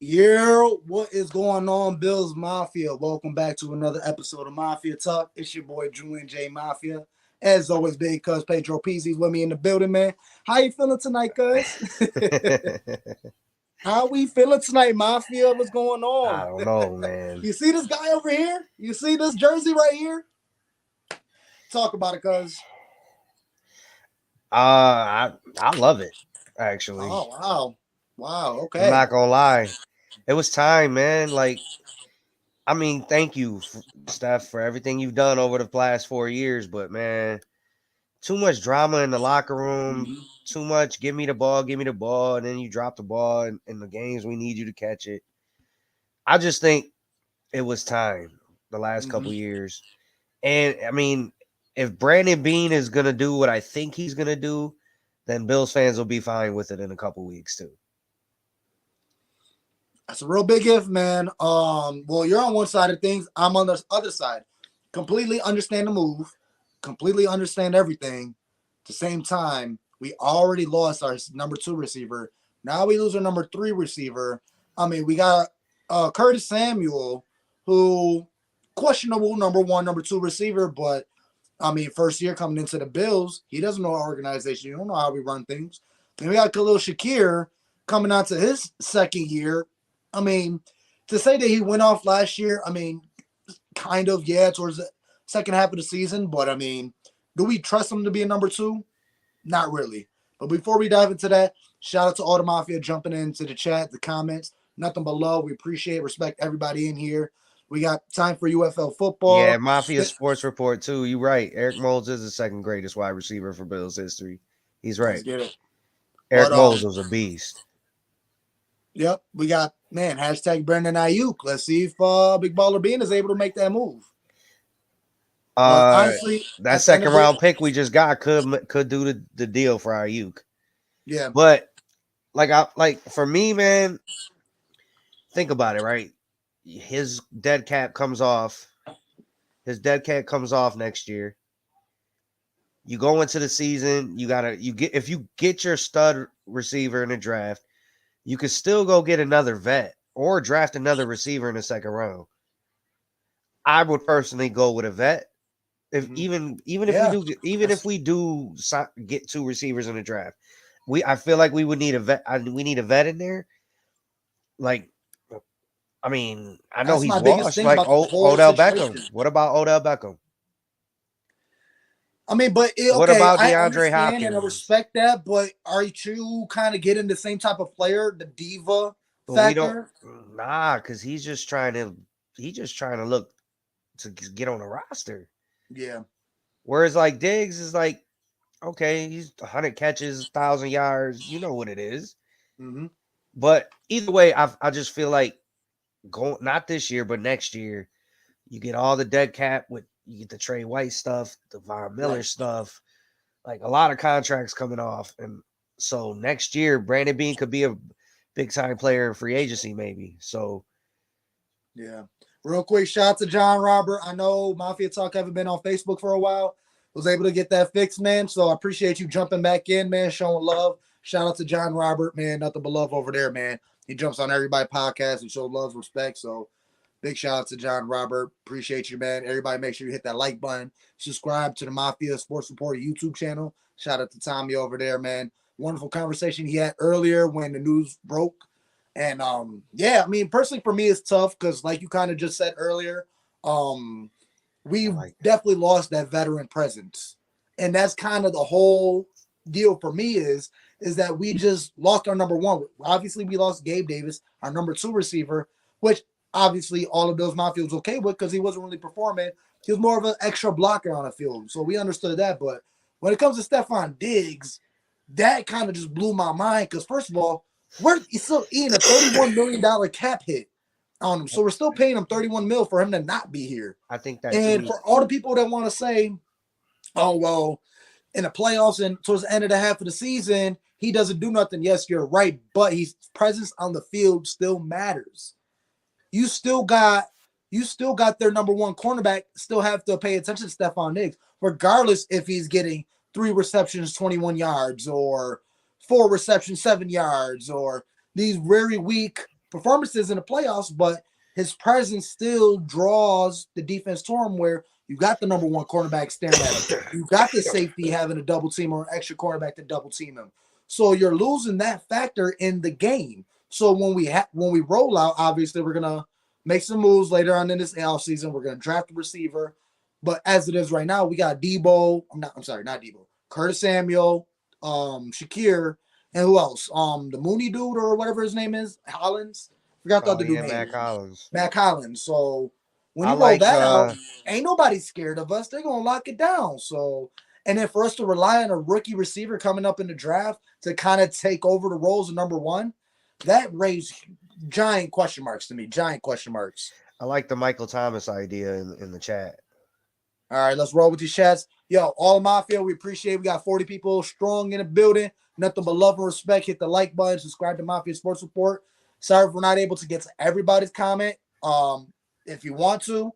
Yeah, what is going on, Bills Mafia? Welcome back to another episode of Mafia Talk. It's your boy Julian J Mafia. As always, Big Cuz Pedro Pizzi's with me in the building, man. How you feeling tonight, Cuz? How we feeling tonight, Mafia? What's going I on? don't know, man. You see this guy over here? You see this jersey right here? Talk about it, Cuz. I love it. Actually, Oh wow, wow. I'm Okay. not gonna lie. It was time, man. Thank you, Steph, for everything you've done over the last 4 years. But man, too much drama in the locker room. Mhm. Too much. Give me the ball, and then you drop the ball in the games we need you to catch it. I just think it was time the last couple Mhm. years. And if Brandon Bean is gonna do what I think he's gonna do, then Bills fans will be fine with it in a couple weeks too. That's a real big if, man. Well, you're on one side of things. I'm on the other side. Completely understand the move. Completely understand everything. At the same time, we already lost our number two receiver. Now we lose our number three receiver. I mean, we got Curtis Samuel, who questionable number one, number two receiver, but I mean, first year coming into the Bills, he doesn't know our organization. You don't know how we run things. And we got Khalil Shakir coming out to his second year. I mean, to say that he went off last year, I mean, kind of, yeah, towards the second half of the season. But I mean, do we trust him to be a number two? Not really. But before we dive into that, shout out to all the Mafia jumping into the chat, the comments. Nothing but love. We appreciate, respect everybody in here. We got time for UFL Yeah, football. Mafia Sports Report too. You're right. Eric Moles is the second greatest wide receiver for Bills history. He's Let's right. get it. But Eric Moles was a beast. yep, we got man hashtag Brandon Ayuk. Let's see if Big Baller Bean is able to make that move. But Uh, honestly, that at the end second of it, round pick we just got could do the deal for Ayuk. yeah, But for me, man, think about it. Right, his dead cap comes off. His dead cap comes off next year. You go into the season, you get if you get your stud receiver in the draft, you could still go get another vet or draft another receiver in the second round. I would personally go with a vet. If mm-hmm. even if we Yeah, do that's get two receivers in the draft, I feel like we would need a vet. We need a vet in there. Like I know that's he's my biggest washed. thing Like about the whole Odell Beckham. situation. What about Odell Beckham? I mean, but What okay, about I DeAndre understand and I Hopkins? respect that, but are you kind of getting the same type of player, the diva But we don't. factor? Nah, because he's just trying to look to get on the roster. Yeah. Whereas like Diggs is like, okay, he's 100 catches, 1,000 yards. You know what it is. Mm-hmm. But either way, I just feel like going not this year, but next year, you get all the dead cap with you get the Trey White stuff, the Von Miller Right. stuff, like a lot of contracts coming off, and so next year Brandon Bean could be a big time player in free agency, maybe. So Yeah. Real quick, shout out to John Robert. I know Mafia Talk haven't been on Facebook for a while. Was able to get that fixed, man. So I appreciate you jumping back in, man, showing love. Shout out to John Robert, man. Nothing but love over there, man. He jumps on everybody podcast and shows love, respect. So big shout out to John Robert. Appreciate you, man. Everybody make sure you hit that like button. Subscribe to the Mafia Sports Report YouTube channel. Shout out to Tommy over there, man. Wonderful conversation he had earlier when the news broke. And yeah, I mean, personally for me it's tough because like you kind of just said earlier, um, I we like definitely lost that veteran presence. And that's kind of the whole deal for me is that we just lost our number one. Obviously, we lost Gabe Davis, our number two receiver, which obviously all of those Mafia was okay with because he wasn't really performing. He was more of an extra blocker on the field. So we understood that. But when it comes to Stefon Diggs, that kind of just blew my mind because first of all, we're still eating a $31 million cap hit on him. So we're still paying him 31 mil for him to not be here. I think that And too. for all the people that want to say, oh, well, in the playoffs and towards the end of the half of the season, he doesn't do nothing. Yes, you're right, but his presence on the field still matters. You still got their number one cornerback, still have to pay attention to Stefon Diggs, regardless if he's getting 3 receptions, 21 yards, or 4 receptions, 7 yards, or these very weak performances in the playoffs, but his presence still draws the defense to him. Where you got the number one cornerback staring at him, you got the safety having a double team or an extra cornerback to double team him. So you're losing that factor in the game. So when we roll out, obviously we're gonna make some moves later on in this AL season. We're gonna draft a receiver, but as it is right now, we got Debo. I'm sorry, not Debo. Curtis Samuel, Shakir, and who else? The Mooney dude or whatever his name is, Hollins. Forgot the Oh other dude yeah, name. Matt Collins. Matt Collins. So when I you roll like that out, ain't nobody scared of us. They're gonna lock it down. So and then for us to rely on a rookie receiver coming up in the draft to kind of take over the roles of number one, that raised giant question marks to me. Giant question marks. I like the Michael Thomas idea in the chat. All right, let's roll with these chats. Yo, all Mafia, we appreciate it. We got 40 people strong in the building. Nothing but love and respect. Hit the like button, subscribe to Mafia Sports Report. Sorry if we're not able to get to everybody's comment. If you want to,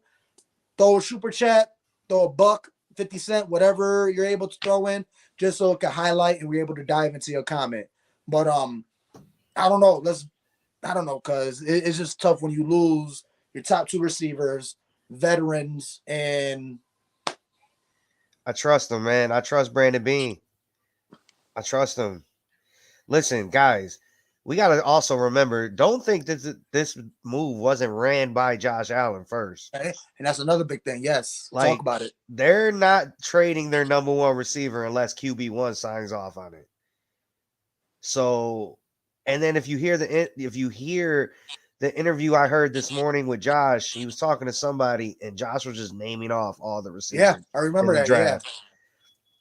throw a super chat, throw a buck, 50 cent, whatever you're able to throw in, just so it can highlight and we're able to dive into your comment. But I don't know. I don't know, cause it's just tough when you lose your top two receivers, veterans, and I trust him, man. I trust Brandon Bean. I trust him. Listen, guys, we got to also remember, don't think this move wasn't ran by Josh Allen first. okay, and that's another big thing. Yes, talk Like, about it. they're not trading their number one receiver unless QB1 signs off on it. So, and then if you hear the interview I heard this morning with Josh, he was talking to somebody and Josh was just naming off all the Yeah, receivers I in remember the that. Yeah. draft.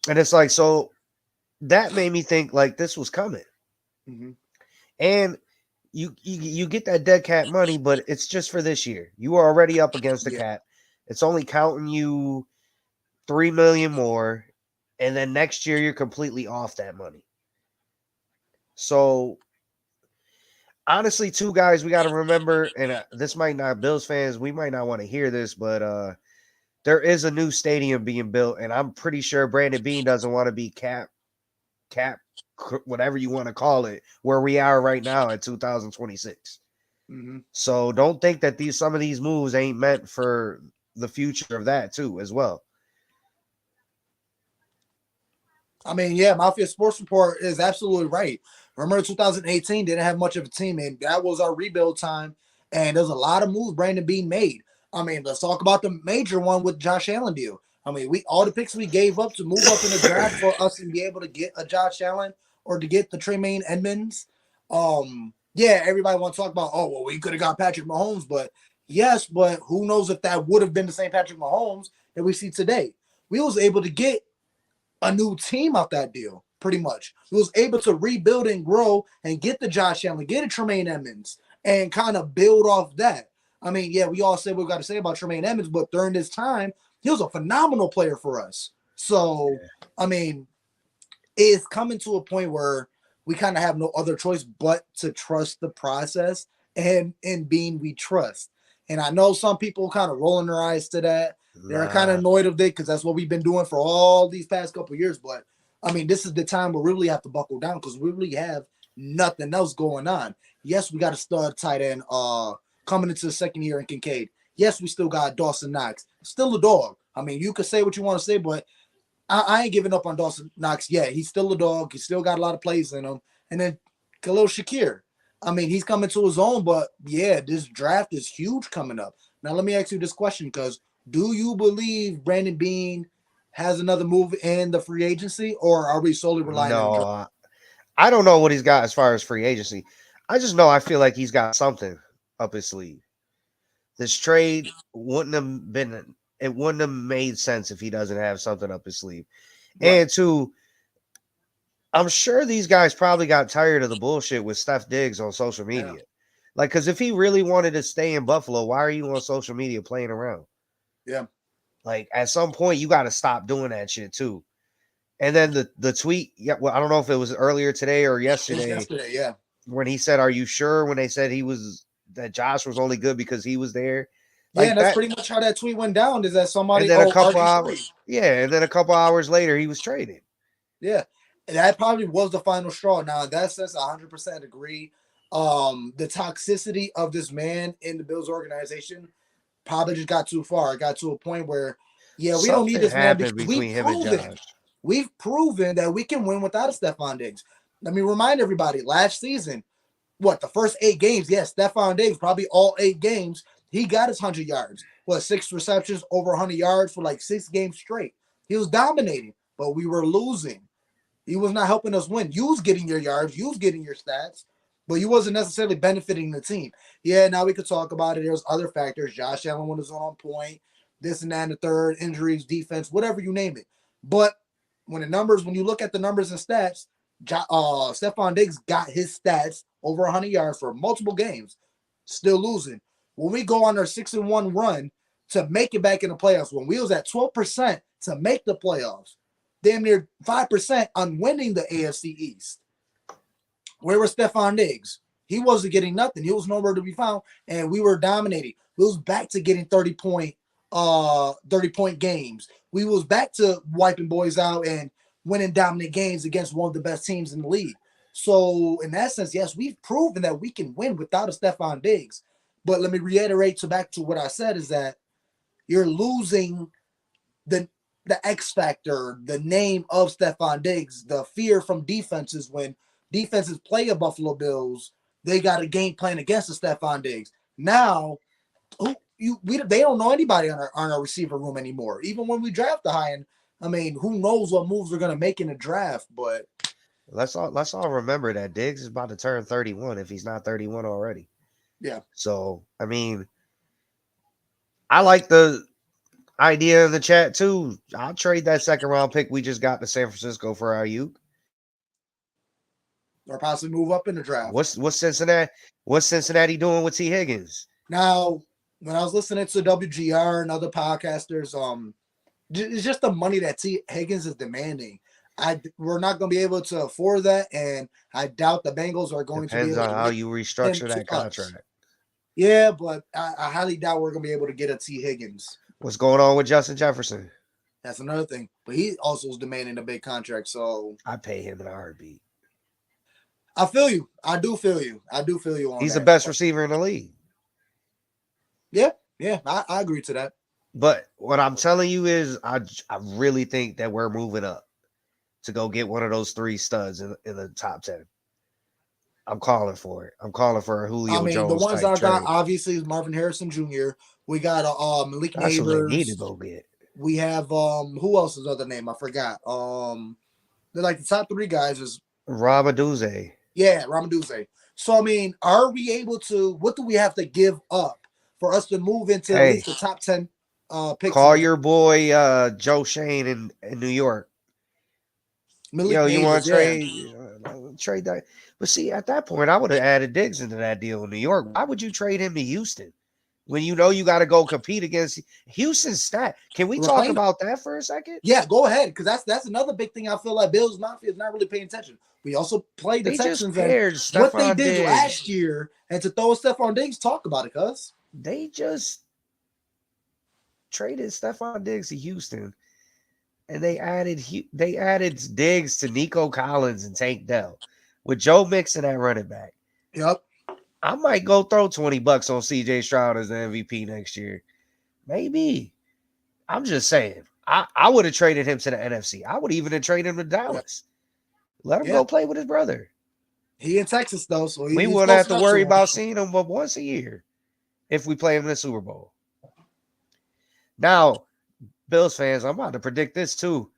And it's like, so that made me think like this was coming. Mm-hmm. And you get that dead cap money, but it's just for this year. You are already up against the Yeah. cap. It's only counting you 3 million more, and then next year you're completely off that money. So honestly, two guys we got to remember, and this might not Bills fans, we might not want to hear this, but there is a new stadium being built, and I'm pretty sure Brandon Bean doesn't want to be cap whatever you want to call it where we are right now at 2026. Mm-hmm. So don't think that some of these moves ain't meant for the future of that too as well. I mean, yeah, Mafia Sports Report is absolutely right. Remember, 2018 didn't have much of a team, and that was our rebuild time. And there's a lot of moves Brandon Bean made. I mean, let's talk about the major one with Josh Allen deal. I mean, we all the picks we gave up to move up in the draft for us to be able to get a Josh Allen or to get the Tremaine Edmonds. Yeah, everybody want to talk about, oh, well, we could have got Patrick Mahomes, but yes, but who knows if that would have been the same Patrick Mahomes that we see today. We was able to get a new team out that deal, pretty much. He was able to rebuild and grow and get the Josh Allen, get a Tremaine Edmonds, and kind of build off that. I mean, yeah, we all said what we got to say about Tremaine Edmonds, but during this time, he was a phenomenal player for us. So, I mean, it's coming to a point where we kind of have no other choice but to trust the process and in being we trust. And I know some people kind of rolling their eyes to that. They're kind of Nah, annoyed of it because that's what we've been doing for all these past couple of years. But I mean, this is the time where we really have to buckle down because we really have nothing else going on. Yes, we got a stud tight end coming into the second year in Kincaid. Yes, we still got Dawson Knox. Still a dog. I mean, you could say what you want to say, but I ain't giving up on Dawson Knox yet. He's still a dog. He's still got a lot of plays in him. And then Khalil Shakir. I mean, he's coming to his own, but yeah, this draft is huge coming up. Now, let me ask you this question because do you believe Brandon Bean has another move in the free agency, or are we solely relying on the no, draft? I don't know what he's got as far as free agency. I just know I feel like he's got something up his sleeve. This trade wouldn't have been it wouldn't have made sense if he doesn't have something up his sleeve. Right. And two, I'm sure these guys probably got tired of the bullshit with Steph Diggs on social Yeah. media. Like, because if he really wanted to stay in Buffalo, why are you on social media playing around? Yeah. Like, at some point, you got to stop doing that shit too. And then the tweet, yeah, well, I don't know if it was earlier today or It was yesterday yesterday. Yeah. when he said, "Are you sure?" When they said that Josh was only good because he was there, Yeah. like And that's that. pretty much how that tweet went down is that And somebody, then a oh, couple RG3. hours, yeah, and then a couple hours later, he was traded. Yeah, that probably was the final straw. Now, in that sense, I 100% agree. The toxicity of this man in the Bills organization probably just got too far. It got to a point where, yeah, we don't need Something this man happened because between him and Josh. we've proven that we can win without a Stefon Diggs. Let me remind everybody, last season, what, the first 8 games, yes, Stefon Diggs, probably all 8 games, he got his 100 yards. What, 6 receptions, over 100 yards for like 6 games straight. He was dominating, but we were losing. He was not helping us win. You was getting your yards, you was getting your stats, but you wasn't necessarily benefiting the team. Yeah, now we could talk about it. There's other factors. Josh Allen was on point, this and that, and the third, injuries, defense, whatever you name it. But when you look at the numbers and stats, Stefon Diggs got his stats over 100 yards for multiple games, still losing. When we go on our 6-1 run to make it back in the playoffs, when we was at 12% to make the playoffs, damn near 5% on winning the AFC East. Where was Stefon Diggs? He wasn't getting nothing. He was nowhere to be found, and we were dominating. We was back to getting 30-point games. We was back to wiping boys out and winning dominant games against one of the best teams in the league. So in that sense, yes, we've proven that we can win without a Stefon Diggs. But let me reiterate back to what I said is that you're losing the X factor, the name of Stefon Diggs, the fear from defenses when defenses play a Buffalo Bills, they got a game plan against the Stefon Diggs. Now, they don't know anybody on our receiver room anymore. Even when we draft the high end, I mean, who knows what moves we're gonna make in the draft? But Let's all remember that Diggs is about to turn 31 if he's not 31 already. yeah, So I mean, I like the idea in the chat too. I'll trade that second round pick we just got to San Francisco for Ayuk. or possibly move up in the draft. What's Cincinnati doing with T. Higgins? Now, when I was listening to WGR and other podcasters, it's just the money that T. Higgins is demanding. We're not going to be able to afford that, and I doubt the Bengals are going to be Depends able on to how get you him restructure to that us. contract. Yeah, but I highly doubt we're going to be able to get a T. Higgins. What's going on with Justin Jefferson? That's another thing. But he also is demanding a big contract, so I pay him in a heartbeat. I feel you. I do feel you. I do feel you on He's the that. best receiver in the league. Yeah, I agree to that. But what I'm telling you is, I really think that we're moving up to go get one of those three studs in the top 10. I'm calling for it. I'm calling for a I Julio mean, the Jones ones type I got trade. obviously is Marvin Harrison Jr. We got Malik That's what they need to Neighbors. go get. We have who else is other name? I forgot. They're like the top three guys is Ramaduze. yeah, Ramaduze. So I mean, are we able to? What do we have to give up for us to move into at Hey, least the top 10 picks in call the your boy Joe Shane in New York. Malik Yo, you want Neighbors? to Yeah, trade that? But see, at that point, I would have added Diggs into that deal in New York. Why would you trade him to Houston when you know you got to go compete against Houston's stat? Can we talk right. about that for a second? Yeah, go ahead because that's another big thing. I feel like Bills Mafia is not really paying attention. We also played the They just Texans and paired what they Stefon did Diggs. last year, and to throw Stefon Diggs, talk about it, cuz. They just traded Stefon Diggs to Houston, and they added Diggs to Nico Collins and Tank Dell with Joe Mixon at running back. Yep. I might go throw $20 on CJ Stroud as the MVP next year. Maybe. I'm just saying. I would have traded him to the NFC. I would even have traded him to Yeah. Dallas. Let him Yeah. go play with his brother. He in Texas though, so We he's wouldn't have close to enough to worry him. about seeing him but once a year if we play him in the Super Bowl. Now, Bills fans, I'm about to predict this too.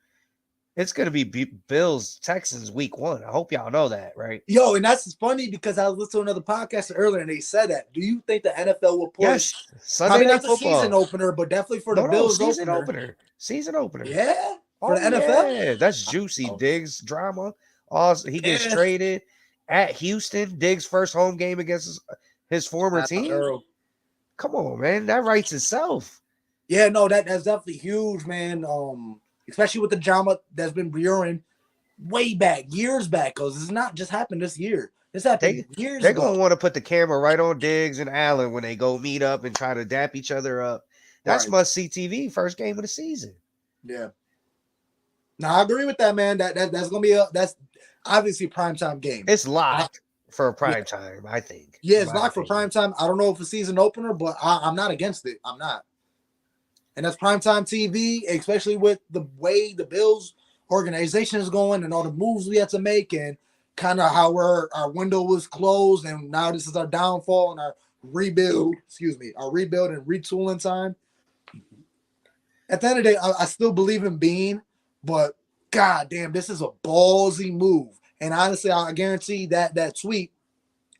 It's going to be Bills Texans week 1. I hope y'all know that, right? Yo, and that's funny because I was listening to another podcast earlier and they said that. Do you think the NFL will push Yes, Sunday probably not Night the season Football. opener, but definitely for the No, Bills season opener? opener. Season opener. Yeah, for the Oh NFL. yeah, that's juicy. Oh, Diggs drama. Also, he gets yeah, traded at Houston. Diggs' first home game against his former that's team. thorough. Come on, man, that writes itself. Yeah, no, that's definitely huge, man. Especially with the drama that's been brewing way back, years back, because it's not just happened this year. This happened They years they're ago. gonna want to put the camera right on Diggs and Allen when they go meet up and try to dap each other up. That's Right. must see TV first game of the season. Yeah. No, I agree with that, man. That's gonna be that's obviously a primetime game. It's locked. for a Yeah, prime time. I think, yeah, in it's my locked for opinion. prime time. I don't know if a season opener, but I'm not against it. I'm not. And that's primetime TV, especially with the way the Bills organization is going and all the moves we had to make and kind of how our window was closed and now this is our downfall and our rebuild, excuse me, our rebuild and retooling time. At the end of the day, I still believe in Bean, but god damn, this is a ballsy move. And honestly, I guarantee that tweet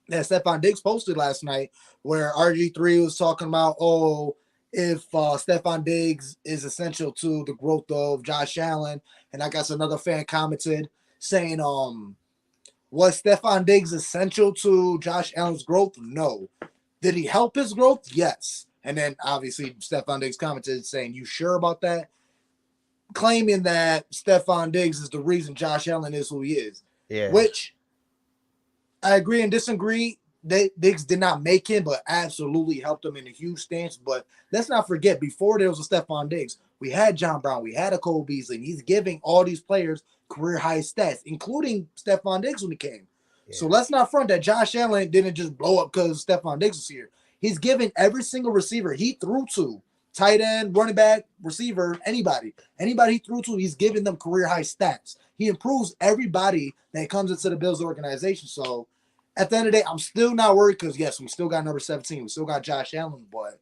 that Stefon Diggs posted last night, where RG3 was talking about, oh, if Stefon Diggs is essential to the growth of Josh Allen, and I guess another fan commented saying, was Stefon Diggs essential to Josh Allen's growth? No. Did he help his growth? Yes. And then obviously Stefon Diggs commented saying, you sure about that? Claiming that Stefon Diggs is the reason Josh Allen is who he is, Yeah, which I agree and disagree. Diggs did not make him, but absolutely helped him in a huge stance. But let's not forget, before there was a Stefon Diggs, we had John Brown, we had a Cole Beasley, and he's giving all these players career high stats, including Stefon Diggs when he came. So yeah, let's not front that Josh Allen didn't just blow up because Stefon Diggs was here. He's giving every single receiver he threw to, tight end, running back, receiver, anybody he threw to, he's giving them career high stats. He improves everybody that comes into the Bills organization. So at the end of the day, I'm still not worried because yes, we still got number 17. We still got Josh Allen, but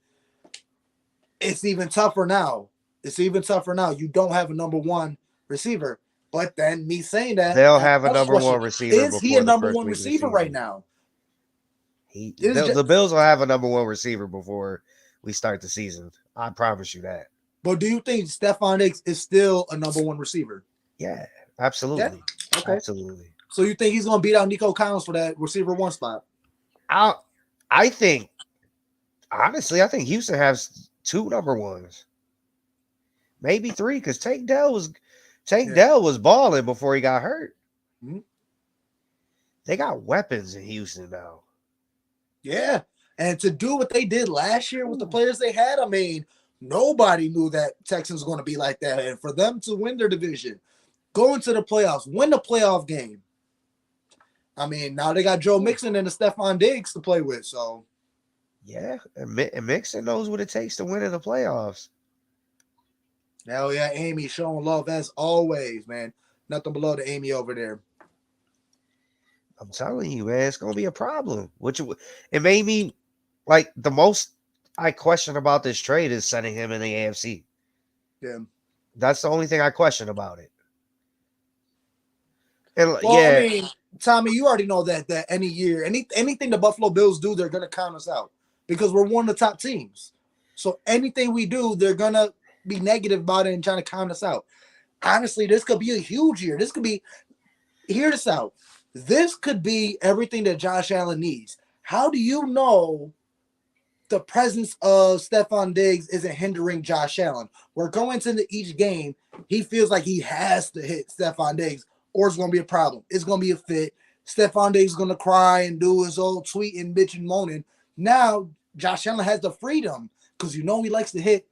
it's even tougher now. It's even tougher now. You don't have a number one receiver. But then me saying that, they'll I have have a another number question. one receiver Is he a before the number first one week of the receiver right season. now? Is The Bills will have a number one receiver before we start the season. I promise you that. but do you think Stefon Diggs is still a number one receiver? Yeah, Yeah. absolutely, Okay. absolutely. So you think he's gonna beat out Nico Collins for that receiver one spot? I I think honestly, I think Houston has two number ones, maybe three, because Tank Yeah. Dell was balling before he got hurt. Mhm. They got weapons in Houston now. Yeah. And to do what they did last year with the Ooh. players they had, I mean, nobody knew that Texans were going to be like that. And for them to win their division, go into the playoffs, win the playoff game. I mean, now they got Joe Ooh. Mixon and the Stefon Diggs to play with. So, Yeah, and Mixon knows what it takes to win in the playoffs. hell yeah, Amy showing love as always, man. Nothing below the Amy over there. I'm telling you, man, it's gonna be a problem. It made me like the most I question about this trade is sending him in the AFC. Yeah. That's the only thing I question about it. And Well, I yeah, mean, Tommy, you already know that any year, anything the Buffalo Bills do, they're gonna count us out because we're one of the top teams. So anything we do, they're gonna be negative about it and trying to count us out. Honestly, this could be a huge year. This could be hear this out. This could be everything that Josh Allen needs. How do you know the presence of Stefon Diggs isn't hindering Josh Allen? We're going into each game, he feels like he has to hit Stefon Diggs, or it's going to be a problem. It's going to be a fit. Stefon Diggs is going to cry and do his old tweet and bitch and moaning. Now, Josh Allen has the freedom because you know he likes to hit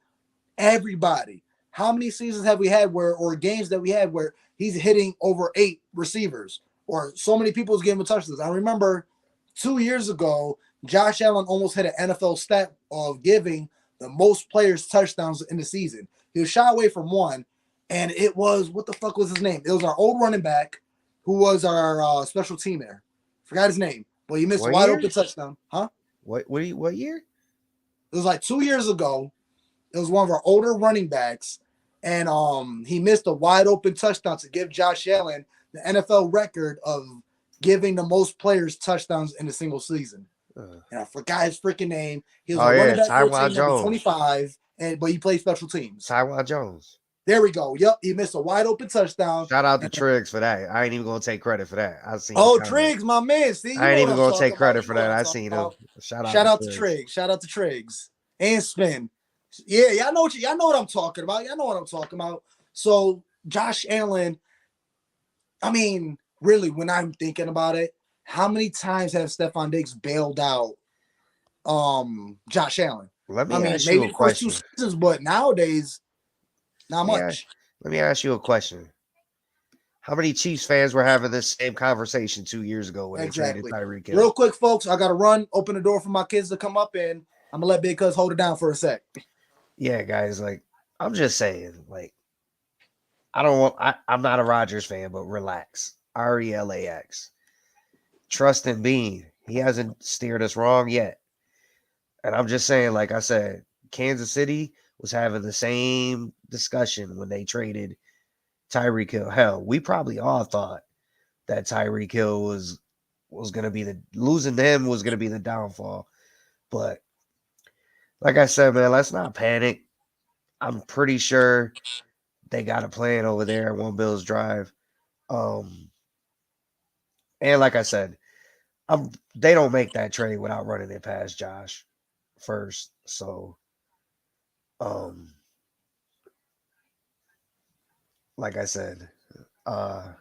everybody. How many seasons have we had where, or games that we had where he's hitting over 8 receivers, or so many people's giving him touchdowns? I remember 2 years ago, Josh Allen almost hit an NFL stat of giving the most players touchdowns in the season. He was shot away from one, and it was what the fuck was his name? It was our old running back, who was our special teamer. Forgot his name, but he missed a what wide year? open touchdown. Huh? What year? It was like 2 years ago. It was one of our older running backs, and he missed a wide open touchdown to give Josh Allen the NFL record of giving the most players touchdowns in a single season. Uh, And I forgot his freaking name. He was oh a running yeah, back Taiwan 14, number Jones. 25, and but he played special teams. Taiwan Jones. There we go. Yep, he missed a wide open touchdown. Shout out to And Triggs for that. I ain't even gonna take credit for that. I seen the oh, comment. Triggs, my man. See, you I know ain't what even I'm gonna take talking about. credit You for know what that. I'm I talking seen him. about. Shout out Shout to out to Triggs. Triggs. Shout out to Triggs. And Spin. Yeah, y'all know what I'm talking about. Y'all know what I'm talking about. So Josh Allen, I mean, really, when I'm thinking about it, how many times have Stefon Diggs bailed out Josh Allen? Let I me mean, ask you maybe a the first two question. seasons, but nowadays, not Let me ask, much. let me ask you a question. How many Chiefs fans were having this same conversation 2 years ago when they traded Exactly. Tyreek Real Hill? quick, folks, I gotta run, open the door for my kids to come up, and I'm gonna let Big Cuz hold it down for a sec. Yeah, guys, like I'm just saying, like I don't want. I'm not a Rodgers fan, but relax. RELAX. Trust in Bean. He hasn't steered us wrong yet. And I'm just saying, like I said, Kansas City was having the same discussion when they traded Tyreek Hill. Hell, we probably all thought that Tyreek Hill was gonna be the losing them was gonna be the downfall. But like I said, man, let's not panic. I'm pretty sure they got a plan over there at One Bills Drive. Um, and like I said, they don't make that trade without running it past Josh first. So, um, like I said, uh,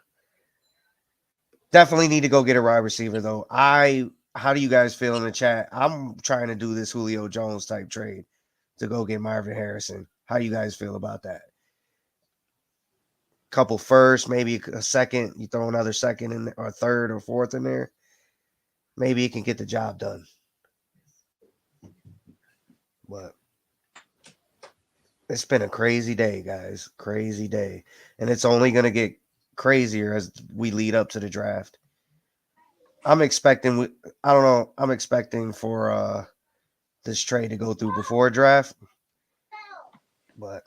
definitely need to go get a wide receiver though. How do you guys feel in the chat? I'm trying to do this Julio Jones type trade to go get Marvin Harrison. How you guys feel about that? Couple first, maybe a second. You throw another second in there, or third or fourth in there. Maybe it can get the job done. But it's been a crazy day, guys. Crazy day. And it's only going to get crazier as we lead up to the draft. I'm expecting I don't know, I'm expecting for this trade to go through before draft, but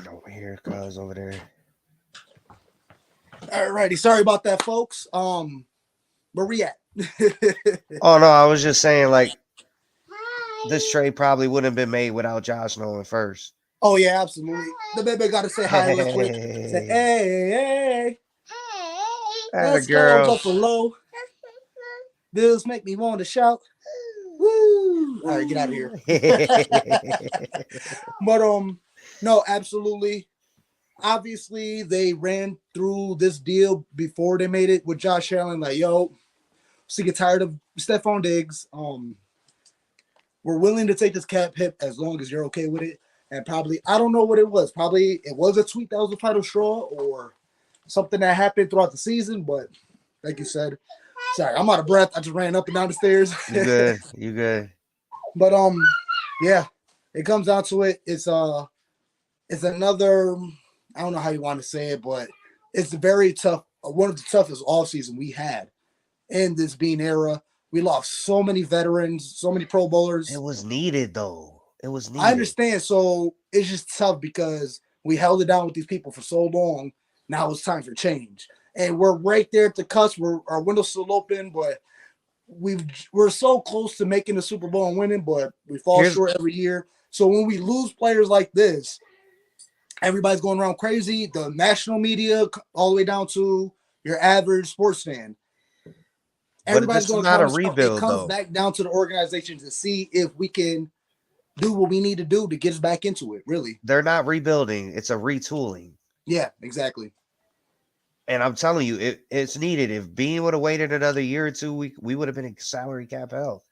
over here, cuz over there. Alrighty, sorry about that, folks. Where we at? Oh no, I was just saying like this trade probably wouldn't have been made without Josh knowing first. Oh yeah, absolutely. The baby gotta say hi real quick. Say Hey, hey, hey, that a let's go girl. Buffalo. Bills make me want to shout. Woo! All right, get out of here. But no, absolutely. Obviously, they ran through this deal before they made it with Josh Allen. Like, yo, so get tired of Stefon Diggs. We're willing to take this cap hit as long as you're okay with it. And probably, I don't know what it was. Probably it was a tweet that was a final straw or something that happened throughout the season. But like you said, sorry, I'm out of breath. I just ran up and down the stairs. You good? You good? But yeah, it comes down to it. It's another. I don't know how you want to say it, but it's very tough. One of the toughest off season we had in this Bean era. We lost so many veterans, so many Pro It Bowlers. was needed though. It was I needed. understand. So it's just tough because we held it down with these people for so long. Now it's time for change, and we're right there at the cusp. Our window's still open, but we're so close to making the Super Bowl and winning, but we fall Here's short every year. So when we lose players like this, everybody's going around crazy. The national media, all the way down to your average sports fan, but everybody's this is going to not call a the show. It rebuild comes though. back down to the organization to see if we can do what we need to do to get us back into it. Really, They're not rebuilding. It's a retooling. yeah, exactly. And I'm telling you, it's needed. If Bean would have waited another year or two, we would have been in salary cap hell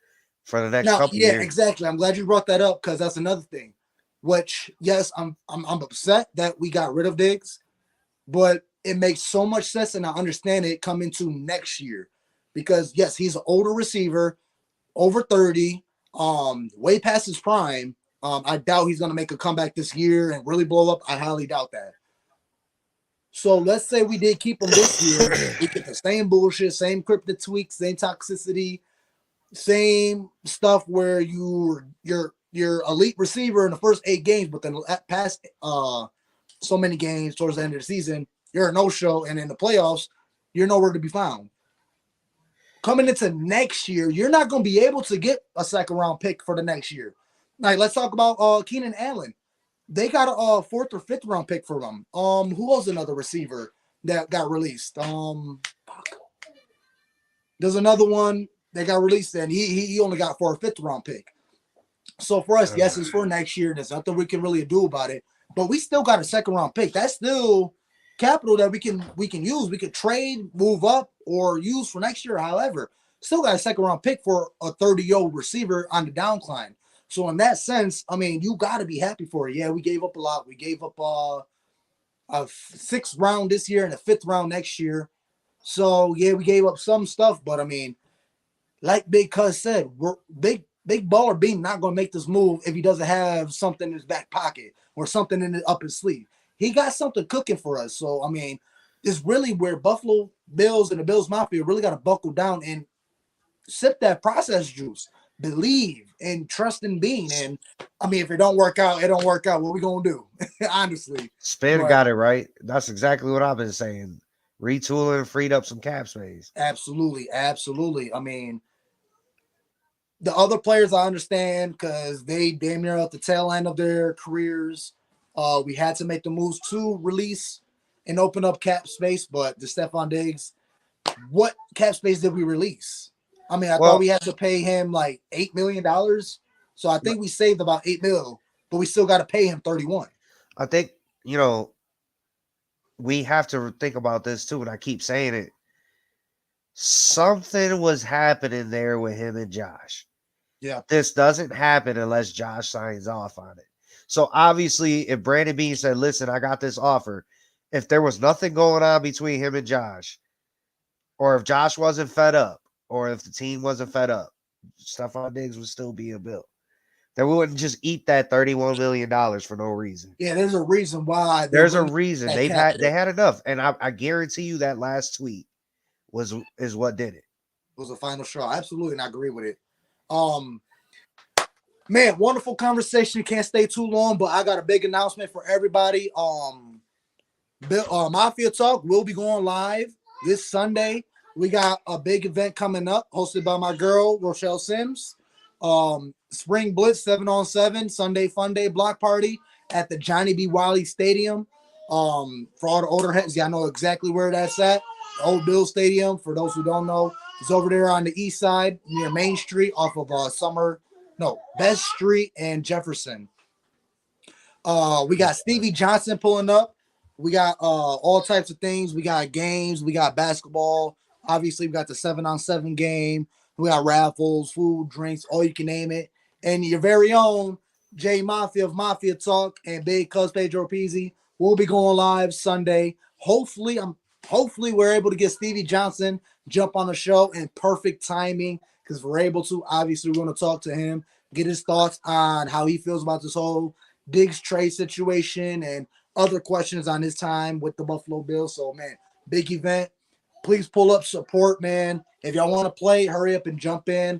for the next Now, couple yeah, years. exactly. I'm glad you brought that up because that's another thing. Which, yes, I'm upset that we got rid of Diggs, but it makes so much sense, and I understand it coming to next year because yes, he's an older receiver, over 30, way past his prime. I doubt he's gonna make a comeback this year and really blow up. I highly doubt that. So let's say we did keep him this year, we get the same bullshit, same cryptic tweaks, same toxicity, same stuff where you're elite receiver in the first 8 games, but then past so many games towards the end of the season, you're a no-show, and in the playoffs, you're nowhere to be found. Coming into next year, you're not going to be able to get a second round pick for the next year. Like, let's talk about Keenan Allen. They got a fourth or fifth round pick for them. Who was another receiver that got released? There's another one that got released, and he only got for a fifth round pick. So for us, yes, it's for next year. There's nothing we can really do about it. But we still got a second round pick. That's still capital that we can use. We could trade, move up, or use for next year. However, still got a second round pick for a 30-year-old receiver on the downcline. So in that sense, I mean, you got to be happy for it. Yeah, we gave up a lot. We gave up a sixth round this year and a fifth round next year. So yeah, we gave up some stuff, but I mean, like Big Cuz said, we're big baller Bean not gonna make this move if he doesn't have something in his back pocket or something in up his sleeve. He got something cooking for us. So I mean, it's really where Buffalo Bills and the Bills Mafia really got to buckle down and sip that process juice. Believe and trust in Bean. And I mean, if it don't work out, it don't work out. What we gonna do? Honestly. Spin But got it right. That's exactly what I've been saying. Retooling freed up some cap space. absolutely, absolutely. I mean, the other players I understand because they damn near at the tail end of their careers. We had to make the moves to release and open up cap space, but the Stefon Diggs, what cap space did we release? I mean, I thought Well, we had to pay him like $8 million, so I think we saved about 8 mil, but we still got to pay him 31. I think, you know, we have to think about this too, and I keep saying it. Something was happening there with him and Josh. Yeah, This doesn't happen unless Josh signs off on it. So obviously, if Brandon Bean said, "Listen, I got this offer," if there was nothing going on between him and Josh, or if Josh wasn't fed up, or if the team wasn't fed up, Stephon Diggs would still be a Bill. They wouldn't just eat that $31 million for no reason. yeah. There's a reason why they're There's a willing to reason that cap they hit. had enough, and I guarantee you that last tweet is what did it. It was a final straw. Absolutely, and I agree with it. Um, Man, wonderful conversation. Can't stay too long, but I got a big announcement for everybody. Mafia Talk will be going live this Sunday. We got a big event coming up, hosted by my girl Rochelle Sims. Spring Blitz 7-on-7 Sunday Fun Day block party at the Johnny B. Wiley Stadium. For all the older heads, y'all know exactly where that's at. The old Bill Stadium. For those who don't know, it's over there on the east side near Main Street, off of Best Street and Jefferson. We got Yes, sir. Stevie Johnson pulling up. We got all types of things. We got games. We got basketball. Obviously, we got the 7-on-7 game. We got raffles, food, drinks, all you can name it. And your very own Jay Mafia of Mafia Talk and Big Cuz Pedro Pizzi will be going live Sunday. Hopefully we're able to get Stevie Johnson jump on the show in perfect timing because we're able to. Obviously, we're going to talk to him, get his thoughts on how he feels about this whole Diggs trade situation and other questions on his time with the Buffalo Bills. So, man, big event. Please pull up support, man. If y'all want to play, hurry up and jump in.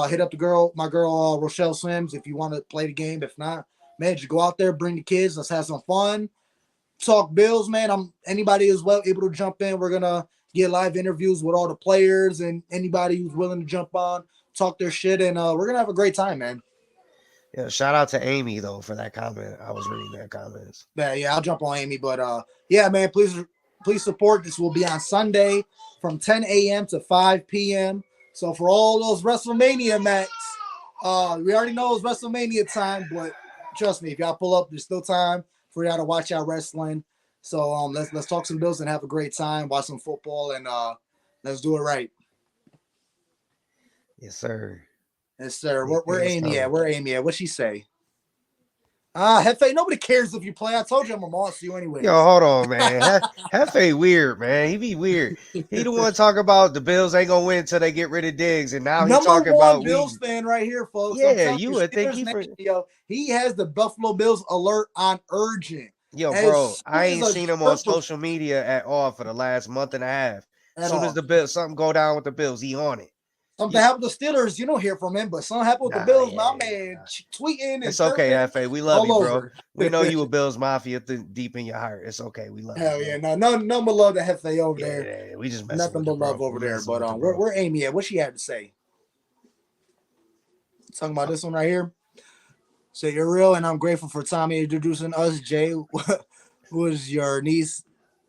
Hit up my girl Rochelle Sims if you want to play the game. If not, man, just go out there, bring the kids. Let's have some fun. Talk Bills, man. Anybody as well able to jump in. We're gonna get live interviews with all the players and anybody who's willing to jump on, talk their shit, and we're gonna have a great time, man. Yeah, shout out to Amy though for that comment. I was reading that comments. Yeah, I'll jump on Amy, but yeah, man, please support. This will be on Sunday from 10 a.m. to 5 p.m. So for all those WrestleMania mats, we already know it's WrestleMania time, but trust me, if y'all pull up, there's still time for y'all to watch out wrestling. So let's talk some Bills and have a great time, watch some football, and let's do it right. Yes, sir. Yes, sir. Where Anything is Amy at? coming. Where Amy at? What she say? Hefe, nobody cares if you play. I told you I'm a moss you Yo, anyways. hold on, man. Hefe weird, man. He be weird. He the one talking about the Bills ain't gonna win until they get rid of Diggs, and now he Number talking one about we. Bills fan right here, folks. I'm Yeah, telling you you, would think Steelers he for. Nation, yo. He has the Buffalo Bills alert on urgent. Yo, bro, As I soon as ain't a seen him on chirp social media at all for the last month and a half. at Soon as all. the Bills something go down with the Bills, he on it. Something You, happened to Steelers, you don't hear from him, but something happened with the nah, Bills. yeah, My yeah, man nah. tweeting and It's okay, chirping Hefe. We love all you, bro. over. We know you a Bills Mafia deep in your heart. It's okay. We love you, Hell yeah, bro. no, none but love to Hefe over Yeah, there. yeah, yeah. We just messing Nothing with the but bro. love over We there. messing But with the where bro. where Amy at? What she had to say? Talking about this one right here. So you're real, and I'm grateful for Tommy introducing us. Jay, who is your niece?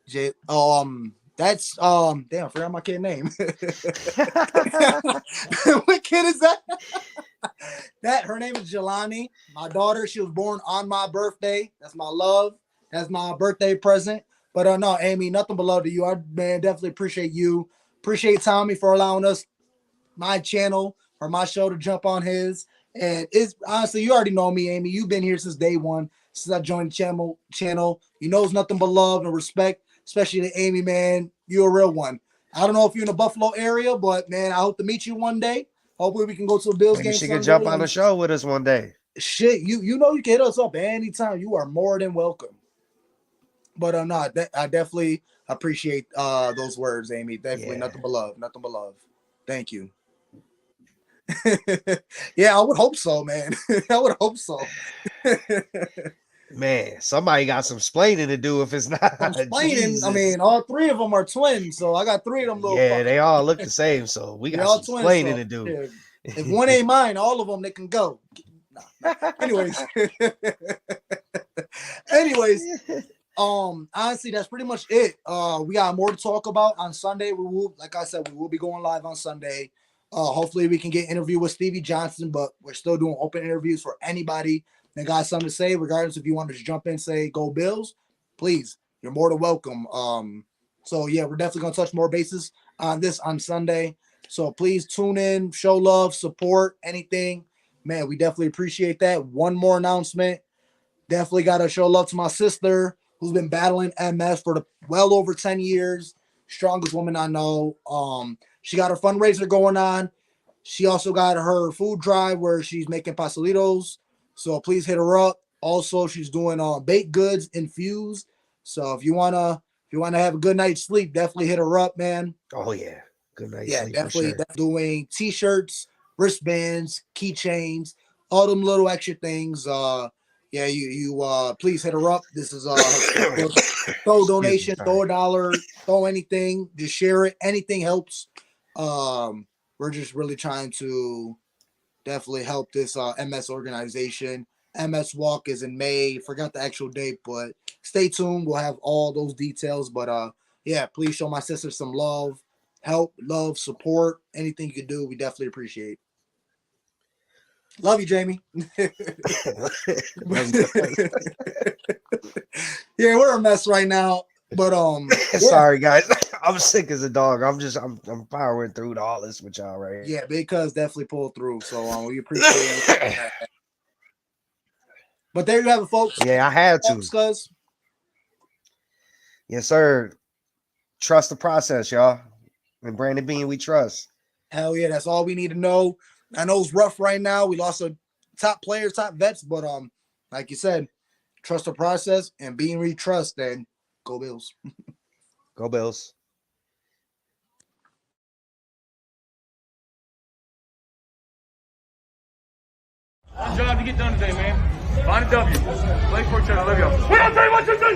Jay. Oh, that's Damn, I forgot my kid name. What kid is that? That her name is Jelani. My daughter. She was born on my birthday. That's my love. That's my birthday present. But no, Amy, nothing but love to you. I man definitely appreciate you. Appreciate Tommy for allowing us my channel or my show to jump on his. And it's honestly, you already know me, Amy. You've been here since day one. since I joined the channel. You know it's nothing but love and respect, especially to Amy, man. You're a real one. I don't know if you're in the Buffalo area, but man, I hope to meet you one day. Hopefully we can go to a Bills Maybe game she could Sunday. jump on the show with us one day. Shit, you know you can hit us up anytime. You are more than welcome. But no, I definitely appreciate those words, Amy. Definitely nothing but love. Nothing but love. Thank you. Yeah, I would hope so, man. I would hope so. Man, somebody got some splaining to do if it's not. I'm explaining. Jesus. I mean, all three of them are twins, so I got three of them little. Yeah, they all look the same, so we got some twins, splaining so, to do. Yeah. If one ain't mine, all of them they can go. Nah. Anyways, honestly, that's pretty much it. We got more to talk about on Sunday. We will, like I said, we will be going live on Sunday. Hopefully we can get an interview with Stevie Johnson, but we're still doing open interviews for anybody that got something to say, regardless if you want to just jump in and say go Bills, please, you're more than welcome. So yeah, we're definitely gonna touch more bases on this on Sunday. So please tune in, show love, support, anything. Man, we definitely appreciate that. One more announcement. Definitely got to show love to my sister who's been battling MS for well over 10 years. Strongest woman I know. She got her fundraiser going on. She also got her food drive where she's making pastelitos. So please hit her up. Also, she's doing baked goods infused. So if you wanna have a good night's sleep, definitely hit her up, man. Oh yeah, good night's sleep definitely, for sure. doing t-shirts, wristbands, keychains, all them little extra things. Yeah, you please hit her up. This is throw a donation, throw $1, throw anything, just share it. Anything helps. We're just really trying to definitely help this MS organization. MS Walk is in May. Forgot the actual date, but stay tuned. We'll have all those details. But yeah, please show my sister some love, help, love, support. Anything you can do, we definitely appreciate. Love you, Jamie. Yeah, we're a mess right now. But sorry guys, I'm sick as a dog. I'm powering through all this with y'all right here. Yeah, Big Cuz definitely pulled through. So we appreciate it. But there you have it, folks. Yeah, I had to. Cuz. Yes, sir. Trust the process, y'all. And Brandon Bean, we trust. Hell yeah, that's all we need to know. I know it's rough right now. We lost a top players, top vets, but like you said, trust the process and being retrust, then go Bills. Go Bills. One job to get done today, man. Find a W. Play for each other. Love y'all. We don't say what you say.